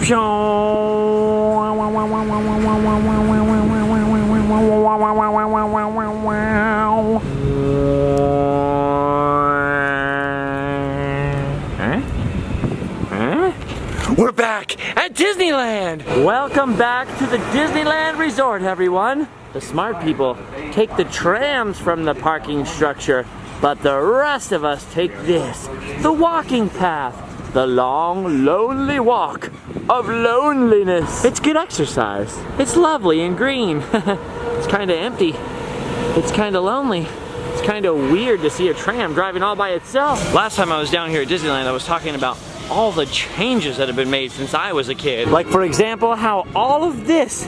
We're back at Disneyland! Welcome back to the Disneyland Resort, everyone. The smart people take the trams from the parking structure, but the rest of us take this, the walking path, the long, lonely walk of loneliness. It's good exercise. It's lovely and green. It's kind of empty. It's kind of lonely. It's kind of weird to see a tram driving all by itself. Last time I was down here at Disneyland, I was talking about all the changes that have been made since I was a kid. Like, for example, how all of this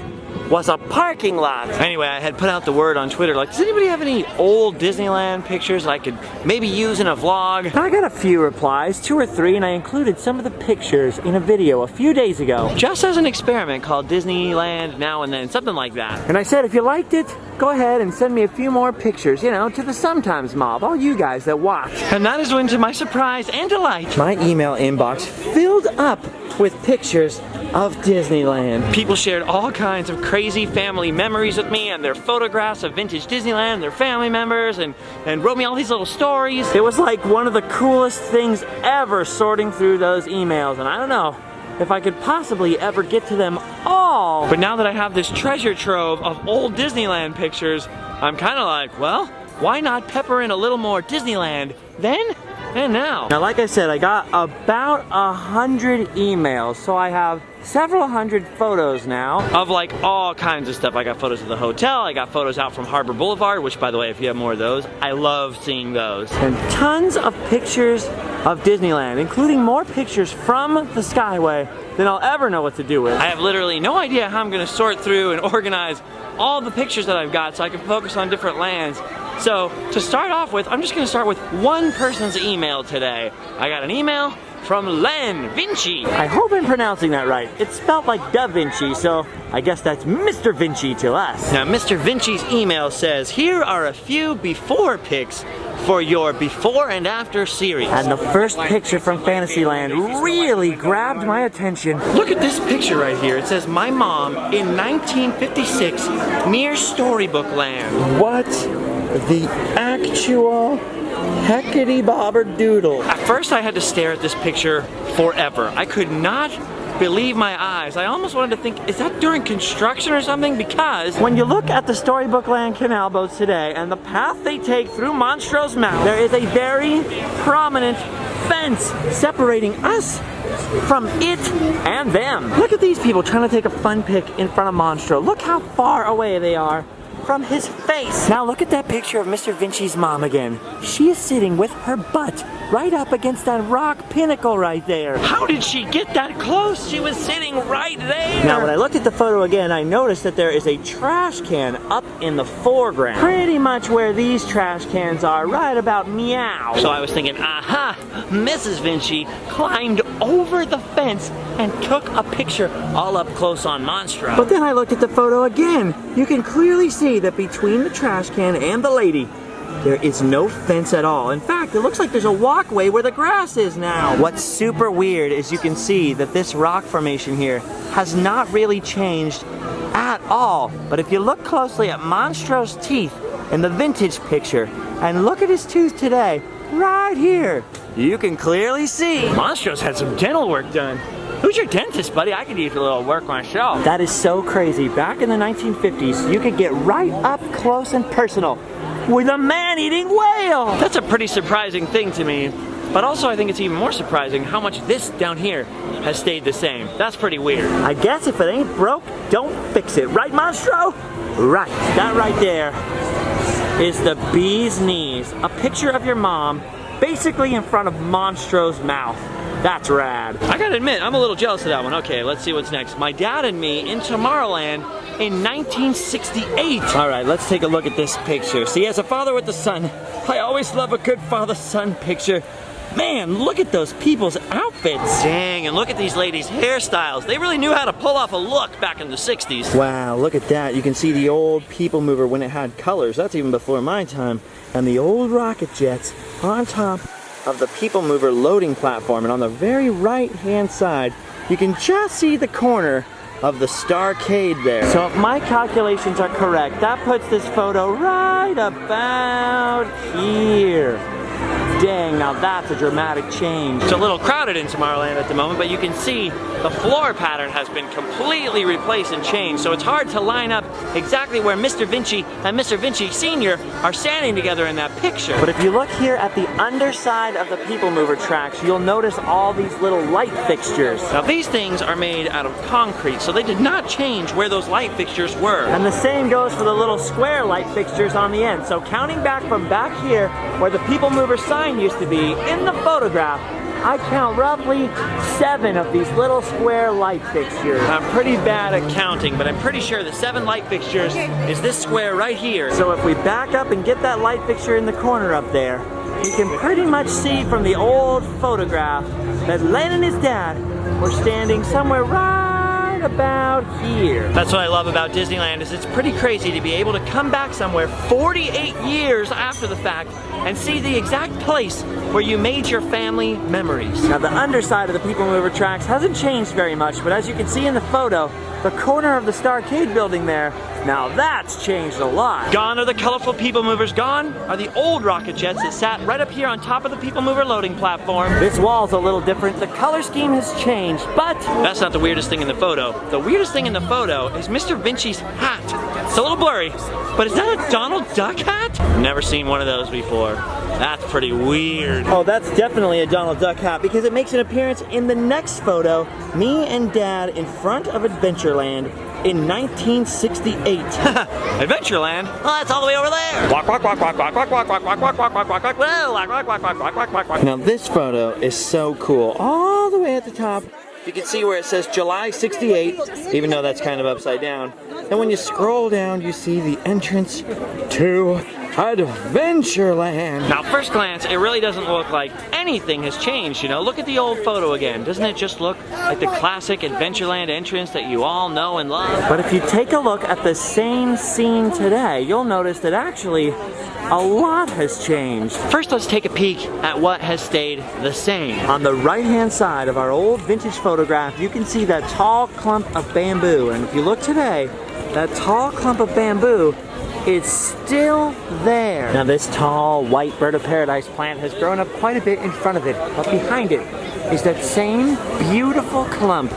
was a parking lot. Anyway, I had put out the word on Twitter, like, does anybody have any old Disneyland pictures I could maybe use in a vlog? And I got a few replies, 2 or 3, and I included some of the pictures in a video a few days ago, just as an experiment called Disneyland Now and Then, something like that. And I said, if you liked it, go ahead and send me a few more pictures, you know, to the Sometimes mob, all you guys that watch. And that is when, to my surprise and delight, my email inbox filled up with pictures of Disneyland. People shared all kinds of crazy family memories with me and their photographs of vintage Disneyland, their family members, and wrote me all these little stories. It was like one of the coolest things ever sorting through those emails, and I don't know if I could possibly ever get to them all. But now that I have this treasure trove of old Disneyland pictures, I'm kind of like, well, why not pepper in a little more Disneyland then and now? Now, like I said, I got about 100 emails, so I have several hundred photos now of like all kinds of stuff. I got photos of the hotel, I got photos out from Harbor Boulevard, which, by the way, if you have more of those, I love seeing those. And tons of pictures of Disneyland, including more pictures from the Skyway than I'll ever know what to do with. I have literally no idea how I'm gonna sort through and organize all the pictures that I've got so I can focus on different lands. So to start off with, I'm just gonna start with one person's email today. I got an email from Len Vinci. I hope I'm pronouncing that right. It's spelled like Da Vinci, so I guess that's Mr. Vinci to us. Now, Mr. Vinci's email says, here are a few before pics for your before and after series. And the first picture from Fantasyland really grabbed my attention. Look at this picture right here. It says, my mom in 1956 near Storybook Land. What the actual heckity bobber doodle. At first I had to stare at this picture forever. I could not believe my eyes. I almost wanted to think, is that during construction or something? Because when you look at the Storybook Land canal boats today and the path they take through Monstro's Mouth, there is a very prominent fence separating us from it and them. Look at these people trying to take a fun pic in front of Monstro. Look how far away they are from his face. Now look at that picture of Mr. Vinci's mom again. She is sitting with her butt right up against that rock pinnacle right there. How did she get that close? She was sitting right there. Now when I looked at the photo again, I noticed that there is a trash can up in the foreground. Pretty much where these trash cans are, right about meow. So I was thinking, aha, Mrs. Vinci climbed over the fence and took a picture all up close on Monstro. But then I looked at the photo again. You can clearly see that between the trash can and the lady, there is no fence at all. In fact, it looks like there's a walkway where the grass is now. What's super weird is you can see that this rock formation here has not really changed at all. But if you look closely at Monstro's teeth in the vintage picture and look at his tooth today, right here, you can clearly see Monstro's had some dental work done. Who's your dentist, buddy? I could use a little work myself. That is so crazy. Back in the 1950s, you could get right up close and personal with a man-eating whale. That's a pretty surprising thing to me. But also I think it's even more surprising how much this down here has stayed the same. That's pretty weird. I guess if it ain't broke, don't fix it. Right, Monstro? Right. That right there is the bee's knees. A picture of your mom basically in front of Monstro's mouth. That's rad. I gotta admit, I'm a little jealous of that one. Okay, let's see what's next. My dad and me in Tomorrowland in 1968. All right, let's take a look at this picture. See, as a father with a son, I always love a good father-son picture. Man, look at those people's outfits. Dang, and look at these ladies' hairstyles. They really knew how to pull off a look back in the 60s. Wow, look at that. You can see the old People Mover when it had colors. That's even before my time. And the old rocket jets on top of the People Mover loading platform. And on the very right-hand side, you can just see the corner of the Starcade there. So if my calculations are correct, that puts this photo right about here. Dang, now that's a dramatic change. It's a little crowded in Tomorrowland at the moment, but you can see the floor pattern has been completely replaced and changed, so it's hard to line up exactly where Mr. Vinci and Mr. Vinci Sr. are standing together in that picture. But if you look here at the underside of the People Mover tracks, you'll notice all these little light fixtures. Now these things are made out of concrete, so they did not change where those light fixtures were. And the same goes for the little square light fixtures on the end. So counting back from back here, where the People Mover sign used to be, in the photograph, I count roughly 7 of these little square light fixtures. I'm pretty bad at counting, but I'm pretty sure the 7 light fixtures is this square right here. So if we back up and get that light fixture in the corner up there, you can pretty much see from the old photograph that Len and his dad were standing somewhere right about here. That's what I love about Disneyland, is it's pretty crazy to be able to come back somewhere 48 years after the fact and see the exact place where you made your family memories. Now the underside of the People Mover tracks hasn't changed very much, but as you can see in the photo, the corner of the Starcade building there, now that's changed a lot. Gone are the colorful People Movers, gone are the old rocket jets that sat right up here on top of the People Mover loading platform. This wall's a little different, the color scheme has changed, but that's not the weirdest thing in the photo. The weirdest thing in the photo is Mr. Vinci's hat. It's a little blurry, but is that a Donald Duck hat? I've never seen one of those before. That's pretty weird. Oh, that's definitely a Donald Duck hat because it makes an appearance in the next photo. Me and Dad in front of Adventureland in 1968. Adventureland? Oh, that's all the way over there. Now this photo is so cool. All the way at the top, you can see where it says July 68, even though that's kind of upside down. And when you scroll down, you see the entrance to Adventureland. Now, first glance, it really doesn't look like anything has changed, you know? Look at the old photo again. Doesn't it just look like the classic Adventureland entrance that you all know and love? But if you take a look at the same scene today, you'll notice that actually a lot has changed. First, let's take a peek at what has stayed the same. On the right-hand side of our old vintage photograph, you can see that tall clump of bamboo. And if you look today, that tall clump of bamboo is still there. Now this tall white bird of paradise plant has grown up quite a bit in front of it, but behind it is that same beautiful clump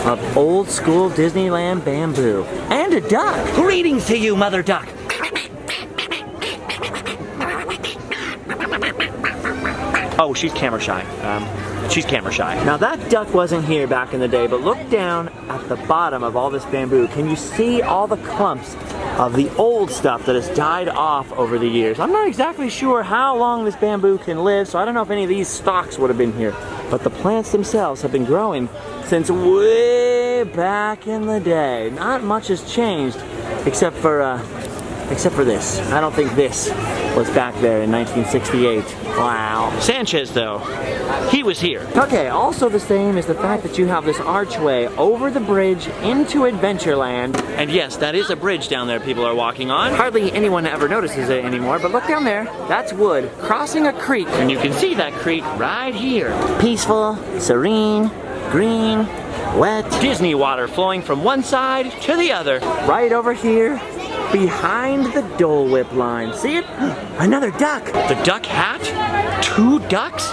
of old school Disneyland bamboo. And a duck. Greetings to you, Mother Duck. Oh, she's camera shy. She's camera shy. Now that duck wasn't here back in the day, but look down at the bottom of all this bamboo. Can you see all the clumps of the old stuff that has died off over the years? I'm not exactly sure how long this bamboo can live, so I don't know if any of these stalks would have been here. But the plants themselves have been growing since way back in the day. Not much has changed, except for this. I don't think this was back there in 1968. Wow. Sanchez, though, he was here. Okay, also the same is the fact that you have this archway over the bridge into Adventureland. And yes, that is a bridge down there people are walking on. Hardly anyone ever notices it anymore, but look down there. That's wood crossing a creek. And you can see that creek right here. Peaceful, serene, green, wet. Disney water flowing from one side to the other. Right over here, behind the Dole Whip line. See it? Another duck. The duck hat? 2 ducks?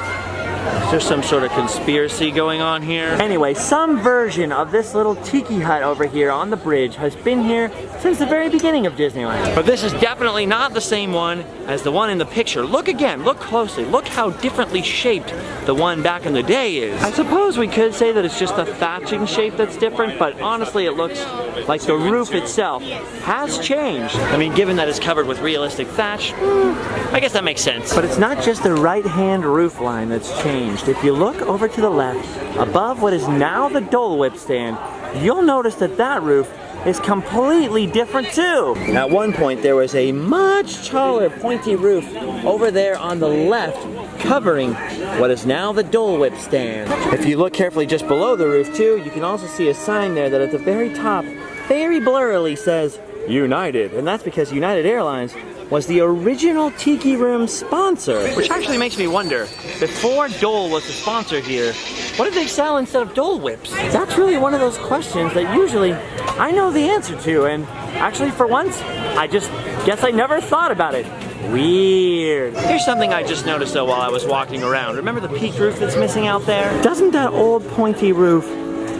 Is there some sort of conspiracy going on here? Anyway, some version of this little tiki hut over here on the bridge has been here since the very beginning of Disneyland. But this is definitely not the same one as the one in the picture. Look again, look closely. Look how differently shaped the one back in the day is. I suppose we could say that it's just the thatching shape that's different, but honestly it looks like the roof itself has changed. I mean, given that it's covered with realistic thatch, I guess that makes sense. But it's not just the right-hand roof line that's changed. If you look over to the left, above what is now the Dole Whip stand, you'll notice that that roof is completely different too. At one point there was a much taller pointy roof over there on the left covering what is now the Dole Whip stand. If you look carefully just below the roof too, you can also see a sign there that at the very top very blurrily says United, and that's because United Airlines was the original Tiki Room sponsor. Which actually makes me wonder, before Dole was the sponsor here, what did they sell instead of Dole Whips? That's really one of those questions that usually I know the answer to, and actually for once, I just guess I never thought about it. Weird. Here's something I just noticed though while I was walking around. Remember the peaked roof that's missing out there? Doesn't that old pointy roof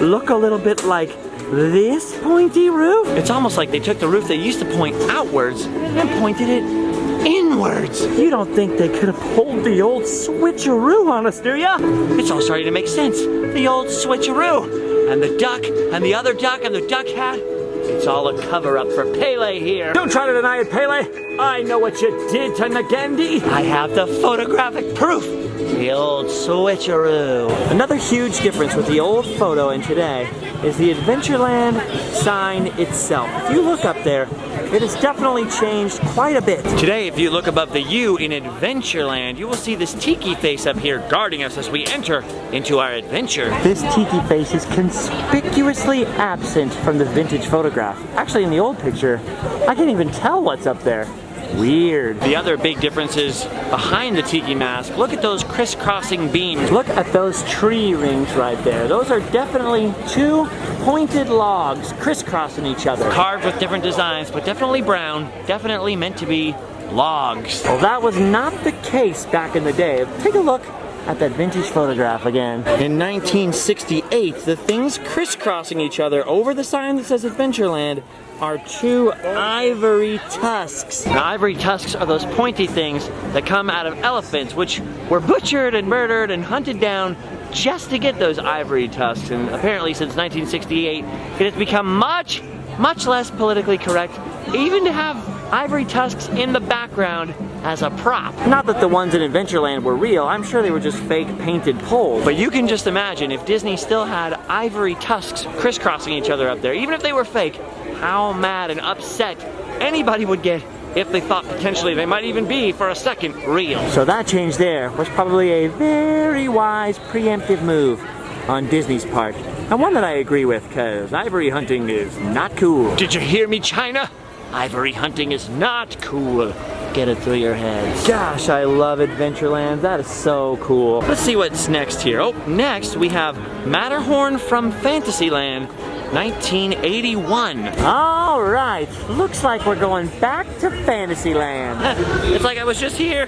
look a little bit like this pointy roof? It's almost like they took the roof that used to point outwards and pointed it inwards. You don't think they could have pulled the old switcheroo on us, do ya? It's all starting to make sense. The old switcheroo. And the duck, and the other duck, and the duck hat. It's all a cover-up for Pele here. Don't try to deny it, Pele. I know what you did to Nagendi. I have the photographic proof. The old switcheroo. Another huge difference with the old photo and today is the Adventureland sign itself. If you look up there, it has definitely changed quite a bit. Today, if you look above the U in Adventureland, you will see this tiki face up here guarding us as we enter into our adventure. This tiki face is conspicuously absent from the vintage photograph. Actually, in the old picture, I can't even tell what's up there. Weird. The other big difference is behind the tiki mask. Look at those crisscrossing beams. Look at those tree rings right there. Those are definitely two pointed logs crisscrossing each other. Carved with different designs, but definitely brown. Definitely meant to be logs. Well, that was not the case back in the day. Take a look at that vintage photograph again. In 1968, the things crisscrossing each other over the sign that says Adventureland are two ivory tusks. Now, ivory tusks are those pointy things that come out of elephants, which were butchered and murdered and hunted down just to get those ivory tusks. And apparently since 1968, it has become much less politically correct even to have ivory tusks in the background as a prop. Not that the ones in Adventureland were real, I'm sure they were just fake painted poles. But you can just imagine if Disney still had ivory tusks crisscrossing each other up there, even if they were fake, how mad and upset anybody would get if they thought potentially they might even be for a second real. So that change there was probably a very wise preemptive move on Disney's part. And one that I agree with, because ivory hunting is not cool. Did you hear me, China? Ivory hunting is not cool. Get it through your heads. Gosh, I love Adventureland. That is so cool. Let's see what's next here. Oh, next we have Matterhorn from Fantasyland, 1981. All right, looks like we're going back to Fantasyland. It's like I was just here.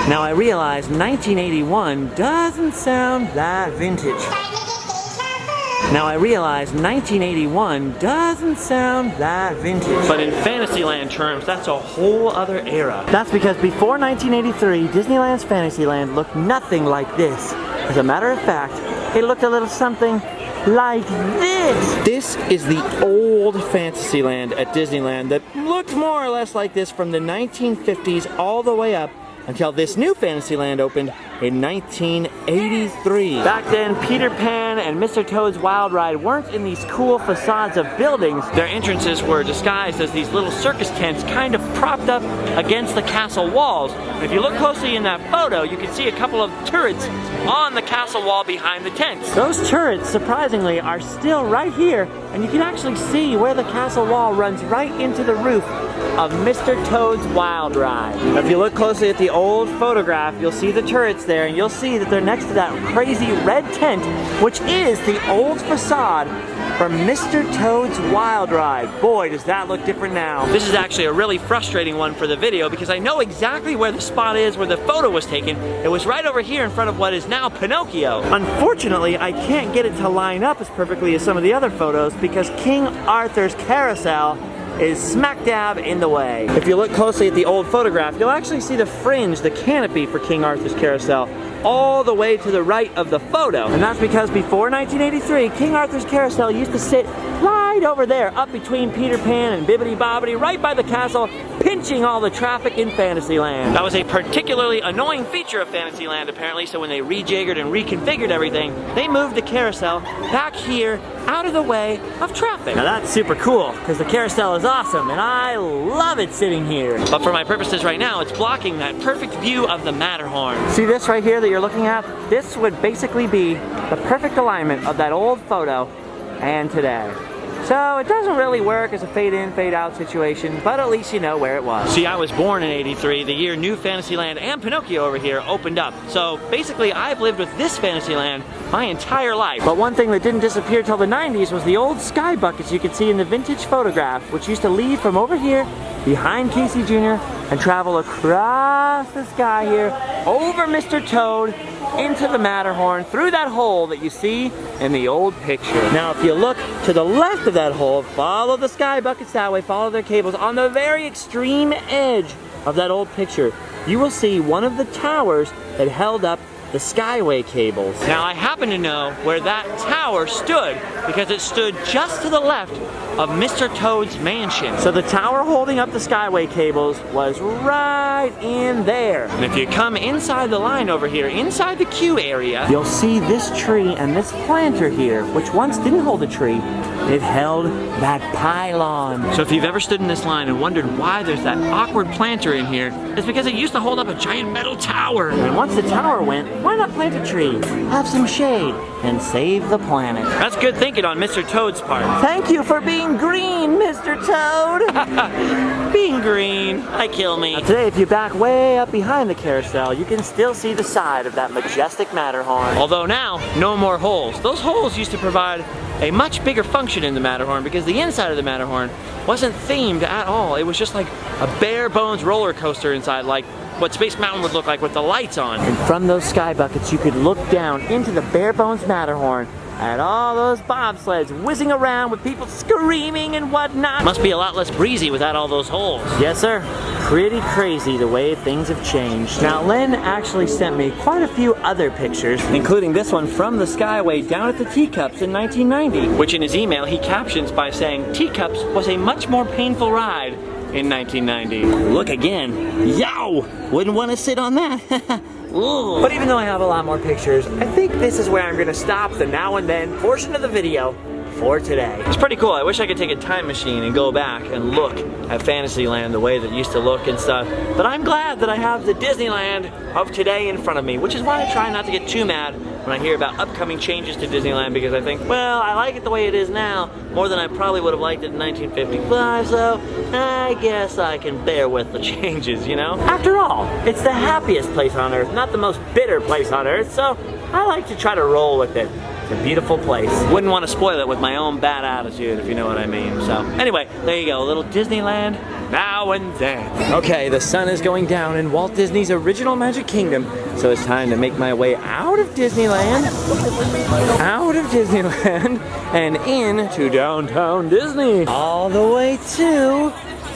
Now I realize 1981 doesn't sound that vintage. Now I realize 1981 doesn't sound that vintage. But in Fantasyland terms, that's a whole other era. That's because before 1983, Disneyland's Fantasyland looked nothing like this. As a matter of fact, it looked a little something like this. This is the old Fantasyland at Disneyland that looked more or less like this from the 1950s all the way up until this new Fantasyland opened in 1983. Back then, Peter Pan and Mr. Toad's Wild Ride weren't in these cool facades of buildings. Their entrances were disguised as these little circus tents kind of propped up against the castle walls. And if you look closely in that photo, you can see a couple of turrets on the castle wall behind the tents. Those turrets, surprisingly, are still right here, and you can actually see where the castle wall runs right into the roof of Mr. Toad's Wild Ride. Now, if you look closely at the old photograph, you'll see the turrets there, and you'll see that they're next to that crazy red tent, which is the old facade from Mr. Toad's Wild Ride. Boy, does that look different now. This is actually a really frustrating one for the video because I know exactly where the spot is where the photo was taken. It was right over here in front of what is now Pinocchio. Unfortunately, I can't get it to line up as perfectly as some of the other photos because King Arthur's carousel is smack dab in the way. If you look closely at the old photograph, you'll actually see the fringe, the canopy for King Arthur's carousel, all the way to the right of the photo. And that's because before 1983, King Arthur's carousel used to sit right over there, up between Peter Pan and Bibbidi Bobbidi, right by the castle, pinching all the traffic in Fantasyland. That was a particularly annoying feature of Fantasyland, apparently, so when they rejiggered and reconfigured everything, they moved the carousel back here, out of the way of traffic. Now that's super cool, because the carousel is awesome, and I love it sitting here. But for my purposes right now, it's blocking that perfect view of the Matterhorn. See this right here that you're looking at? This would basically be the perfect alignment of that old photo and today. So it doesn't really work as a fade in, fade out situation, but at least you know where it was. See, I was born in '83, the year New Fantasyland and Pinocchio over here opened up. So basically I've lived with this Fantasyland my entire life. But one thing that didn't disappear till the 90s was the old sky buckets you could see in the vintage photograph, which used to leave from over here behind Casey Jr. and travel across the sky here, over Mr. Toad, into the Matterhorn, through that hole that you see in the old picture. Now if you look to the left of that hole, follow the sky buckets that way, follow their cables, on the very extreme edge of that old picture, you will see one of the towers that held up the Skyway cables. Now I happen to know where that tower stood because it stood just to the left of Mr. Toad's mansion. So the tower holding up the Skyway cables was right in there. And if you come inside the line over here, inside the queue area, you'll see this tree and this planter here, which once didn't hold a tree. It held that pylon. So if you've ever stood in this line and wondered why there's that awkward planter in here, it's because it used to hold up a giant metal tower. And once the tower went, why not plant a tree, have some shade, and save the planet? That's good thinking on Mr. Toad's part. Thank you for being green, Mr. Toad. Being green, I kill me. Now today, if you back way up behind the carousel, you can still see the side of that majestic Matterhorn. Although now, no more holes. Those holes used to provide a much bigger function in the Matterhorn because the inside of the Matterhorn wasn't themed at all. It was just like a bare bones roller coaster inside, like what Space Mountain would look like with the lights on. And from those sky buckets, you could look down into the bare bones Matterhorn at all those bobsleds whizzing around with people screaming and whatnot. Must be a lot less breezy without all those holes. Yes, sir. Pretty crazy the way things have changed. Now, Len actually sent me quite a few other pictures, including this one from the Skyway down at the Teacups in 1990, which in his email he captions by saying, "Teacups was a much more painful ride in 1990. Look again. Yow! Wouldn't want to sit on that. But even though I have a lot more pictures, I think this is where I'm going to stop the now and then portion of the video for today. It's pretty cool. I wish I could take a time machine and go back and look at Fantasyland the way that it used to look and stuff. But I'm glad that I have the Disneyland of today in front of me, which is why I try not to get too mad when I hear about upcoming changes to Disneyland, because I think, well, I like it the way it is now more than I probably would have liked it in 1955, so I guess I can bear with the changes, you know? After all, it's the happiest place on earth, not the most bitter place on earth, so I like to try to roll with it. It's a beautiful place. Wouldn't want to spoil it with my own bad attitude, if you know what I mean. So anyway, there you go, a little Disneyland now and then. Okay, the sun is going down in Walt Disney's original Magic Kingdom, so it's time to make my way out of Disneyland, and into downtown Disney, all the way to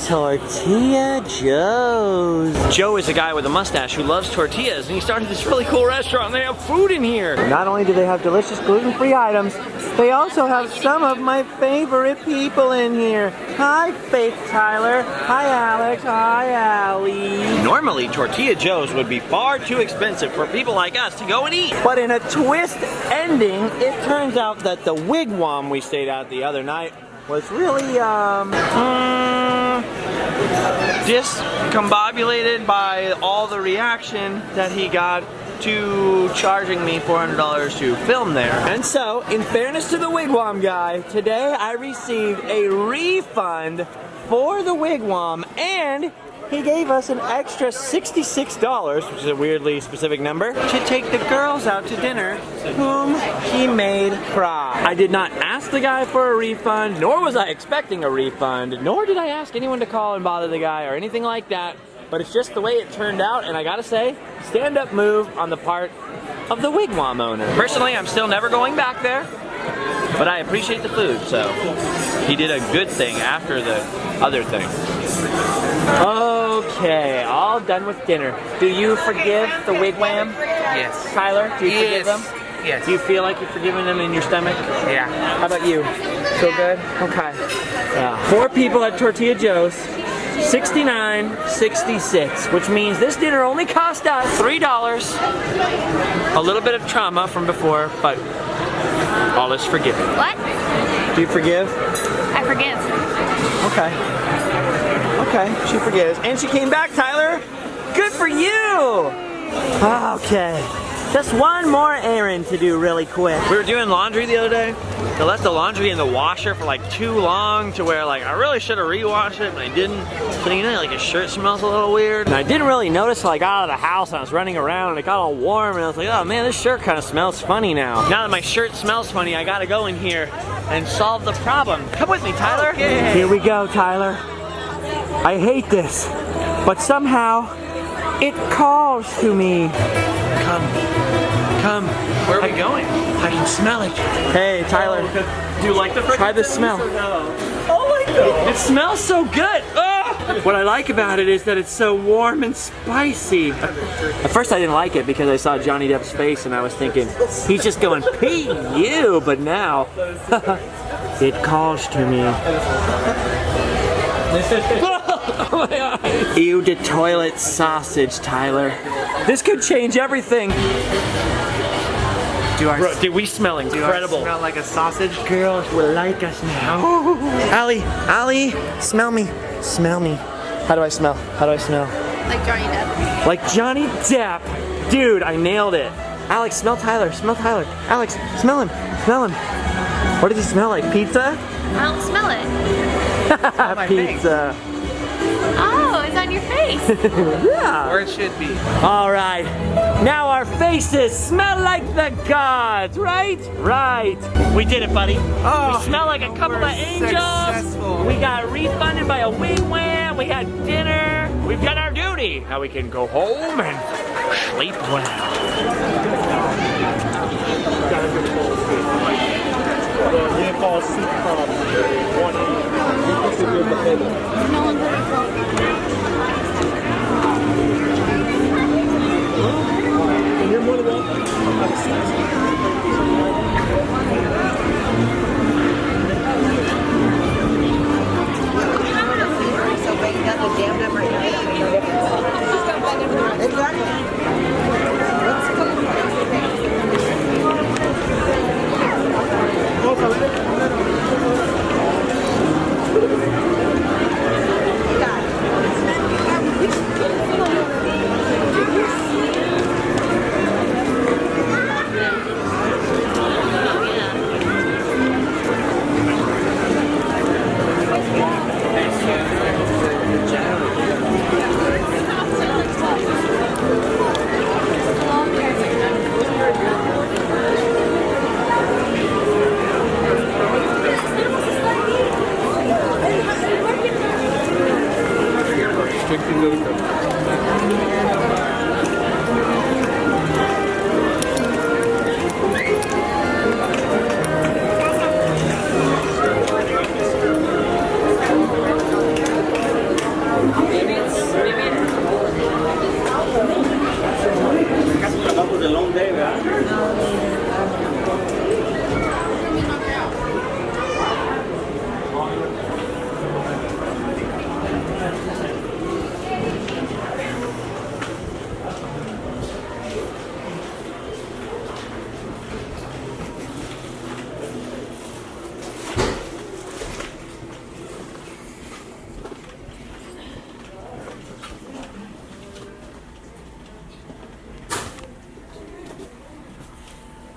Tortilla Joe's. Joe is a guy with a mustache who loves tortillas, and he started this really cool restaurant, and they have food in here. Not only do they have delicious gluten-free items, they also have some of my favorite people in here. Hi, Faith Tyler. Hi, Alex. Hi, Allie. Normally, Tortilla Joe's would be far too expensive for people like us to go and eat. But in a twist ending, it turns out that the Wigwam we stayed at the other night was really, discombobulated by all the reaction that he got to charging me $400 to film there. And so, in fairness to the Wigwam guy, today I received a refund for the Wigwam, and he gave us an extra $66, which is a weirdly specific number, to take the girls out to dinner, whom he made cry. I did not ask the guy for a refund, nor was I expecting a refund, nor did I ask anyone to call and bother the guy or anything like that, but it's just the way it turned out, and I gotta say, stand-up move on the part of the Wigwam owner. Personally, I'm still never going back there, but I appreciate the food, so he did a good thing after the other thing. Okay, all done with dinner. Do you forgive the Wigwam? Yes. Tyler, do you forgive them? Yes. Do you feel like you're forgiving them in your stomach? Yeah. How about you? Feel good? Okay. Yeah. 4 people at Tortilla Joe's, $69.66, which means this dinner only cost us $3. A little bit of trauma from before, but all is forgiven. What? Do you forgive? I forgive. Okay. Okay, she forgives. And she came back, Tyler. Good for you! Okay. Just one more errand to do really quick. We were doing laundry the other day. I left the laundry in the washer for like too long to where like I really should have rewashed it, but I didn't. So you know, like your shirt smells a little weird. And I didn't really notice till I got out of the house and I was running around and it got all warm and I was like, oh man, this shirt kind of smells funny now. Now that my shirt smells funny, I gotta go in here and solve the problem. Come with me, Tyler. Okay. Here we go, Tyler. I hate this, but somehow it calls to me. Come. Where are we going? I can smell it. Hey, Tyler. Do you like the frickin' Try the smell. No? Oh my god. It smells so good. What I like about it is that it's so warm and spicy. At first I didn't like it because I saw Johnny Depp's face and I was thinking, he's just going, pee you, but now, it calls to me. Ew, the toilet sausage, Tyler. This could change everything. Bro, dude, we smell incredible. Do I smell like a sausage? Girls will like us now. Allie, smell me. Smell me. How do I smell? Like Johnny Depp. Like Johnny Depp. Dude, I nailed it. Alex, smell Tyler. Smell Tyler. Alex, smell him. Smell him. What does he smell like? Pizza? I don't smell it. Pizza. Oh, it's on your face. Yeah. Where it should be. All right. Now our faces smell like the gods, right? Right. We did it, buddy. Oh, we smell like a couple of angels. successful. We got refunded by a wigwam. We had dinner. We've done our duty. Now we can go home and sleep well.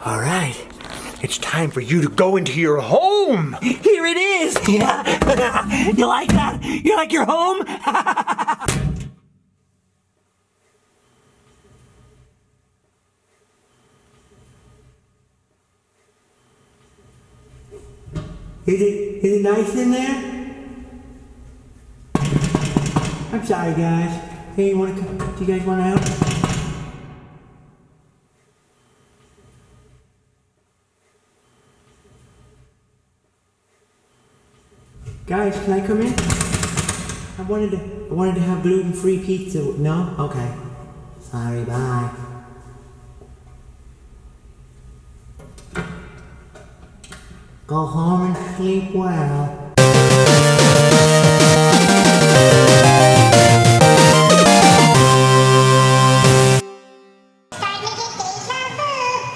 All right, it's time for you to go into your home. Here it is. Yeah. You like that? You like your home? Is it nice in there? I'm sorry, guys. Hey, do you guys want out? Guys, can I come in? I wanted to have gluten-free pizza. No? Okay. Sorry, bye. Go home and sleep well.